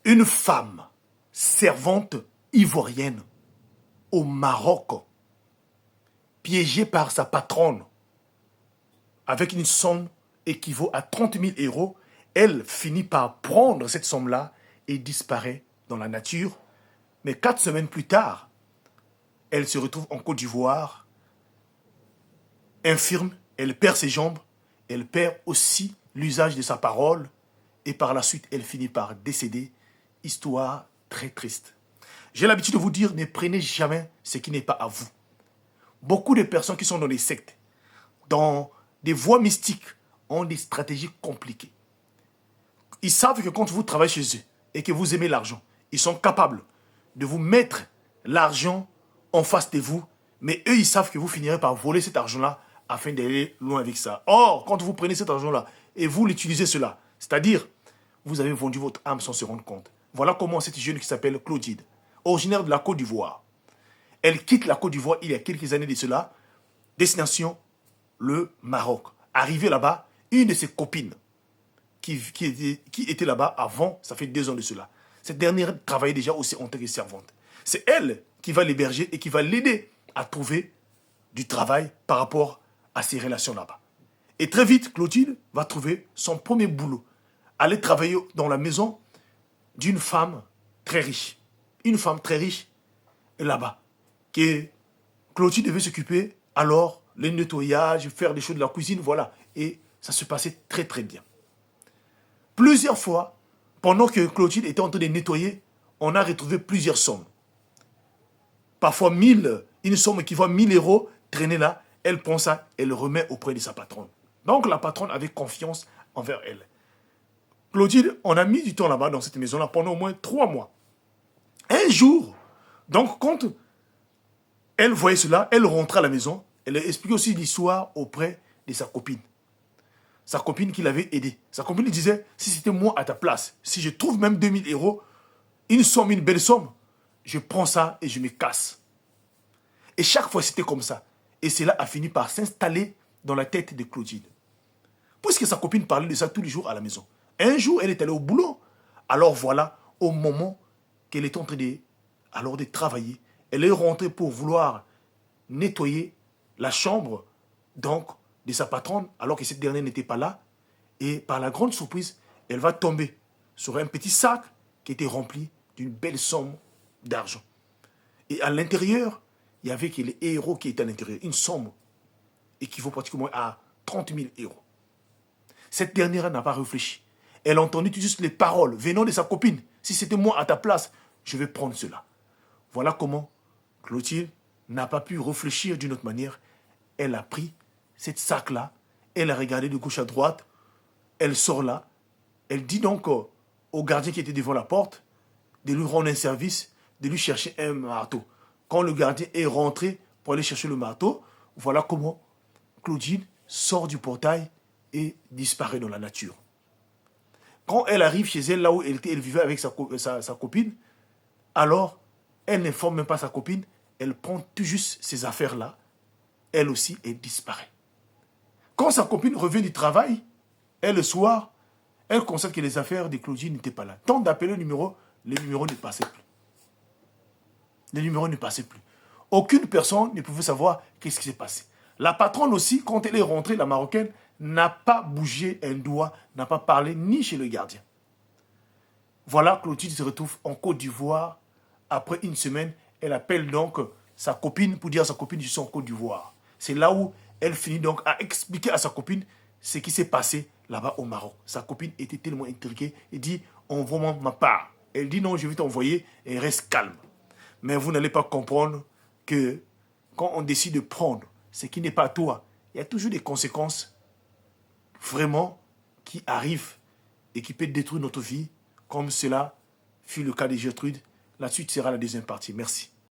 Une femme servante ivoirienne au Maroc, piégée par sa patronne, avec une somme équivaut à 30 000 euros, elle finit par prendre cette somme-là et disparaît dans la nature. Mais 4 semaines plus tard, elle se retrouve en Côte d'Ivoire, infirme, elle perd ses jambes, elle perd aussi l'usage de sa parole, et par la suite, elle finit par décéder. Histoire très triste. J'ai l'habitude de vous dire, ne prenez jamais ce qui n'est pas à vous. Beaucoup de personnes qui sont dans les sectes, dans des voies mystiques, ont des stratégies compliquées. Ils savent que quand vous travaillez chez eux et que vous aimez l'argent, ils sont capables de vous mettre l'argent en face de vous, mais eux, ils savent que vous finirez par voler cet argent-là afin d'aller loin avec ça. Or, quand vous prenez cet argent-là et vous l'utilisez cela, c'est-à-dire, vous avez vendu votre âme sans se rendre compte. Voilà comment cette jeune qui s'appelle Clotilde, originaire de la Côte d'Ivoire, elle quitte la Côte d'Ivoire il y a quelques années de cela, destination le Maroc. Arrivée là-bas, une de ses copines qui était là-bas avant, ça fait 2 ans de cela. Cette dernière travaillait déjà aussi en tant que servante. C'est elle qui va l'héberger et qui va l'aider à trouver du travail par rapport à ses relations là-bas. Et très vite, Clotilde va trouver son premier boulot. Aller travailler dans la maison d'une femme très riche. Une femme très riche là-bas. Que Clotilde devait s'occuper alors, les nettoyages, faire des choses de la cuisine, voilà. Et ça se passait très très bien. Plusieurs fois, pendant que Clotilde était en train de nettoyer, on a retrouvé plusieurs sommes. Parfois 1000, une somme qui vaut 1000 euros traîner là, elle prend ça, elle le remet auprès de sa patronne. Donc la patronne avait confiance envers elle. Clotilde, on a mis du temps là-bas dans cette maison-là pendant au moins 3 mois. Un jour, donc quand elle voyait cela, elle rentrait à la maison, elle expliquait aussi l'histoire auprès de sa copine. Sa copine qui l'avait aidée. Sa copine lui disait, si c'était moi à ta place, si je trouve même 2000 euros, une somme, une belle somme, je prends ça et je me casse. Et chaque fois, c'était comme ça. Et cela a fini par s'installer dans la tête de Clotilde. Puisque sa copine parlait de ça tous les jours à la maison. Un jour, elle est allée au boulot. Alors voilà, au moment qu'elle est en train de travailler, elle est rentrée pour vouloir nettoyer la chambre donc de sa patronne, alors que cette dernière n'était pas là. Et par la grande surprise, elle va tomber sur un petit sac qui était rempli d'une belle somme d'argent. Et à l'intérieur, il y avait que les héros qui étaient à l'intérieur. Une somme équivaut pratiquement à 30 000 euros. Cette dernière n'a pas réfléchi. Elle a entendu tout juste les paroles venant de sa copine. Si c'était moi à ta place, je vais prendre cela. Voilà comment Clotilde n'a pas pu réfléchir d'une autre manière. Elle a pris cette sac-là, elle a regardé de gauche à droite, elle sort là, elle dit donc au gardien qui était devant la porte de lui rendre un service, de lui chercher un marteau. Quand le gardien est rentré pour aller chercher le marteau, voilà comment Clotilde sort du portail et disparaît dans la nature. Quand elle arrive chez elle, là où elle vivait avec sa copine, alors elle n'informe même pas sa copine, elle prend tout juste ces affaires-là, elle aussi, elle disparaît. Quand sa copine revient du travail, elle, le soir, elle constate que les affaires de Clotilde n'étaient pas là. Tant d'appeler le numéro, les numéros ne passaient plus. Les numéros ne passaient plus. Aucune personne ne pouvait savoir qu'est-ce qui s'est passé. La patronne aussi, quand elle est rentrée, la Marocaine, n'a pas bougé un doigt, n'a pas parlé ni chez le gardien. Voilà, Clotilde se retrouve en Côte d'Ivoire. Après une semaine, elle appelle donc sa copine pour dire à sa copine, je suis en Côte d'Ivoire. C'est là où elle finit donc à expliquer à sa copine ce qui s'est passé là-bas au Maroc. Sa copine était tellement intriguée et dit, envoie-moi ma part. Elle dit, non, je vais t'envoyer et reste calme. Mais vous n'allez pas comprendre que quand on décide de prendre ce qui n'est pas à toi, il y a toujours des conséquences vraiment qui arrivent et qui peuvent détruire notre vie, comme cela fut le cas de Gertrude. La suite sera la deuxième partie. Merci.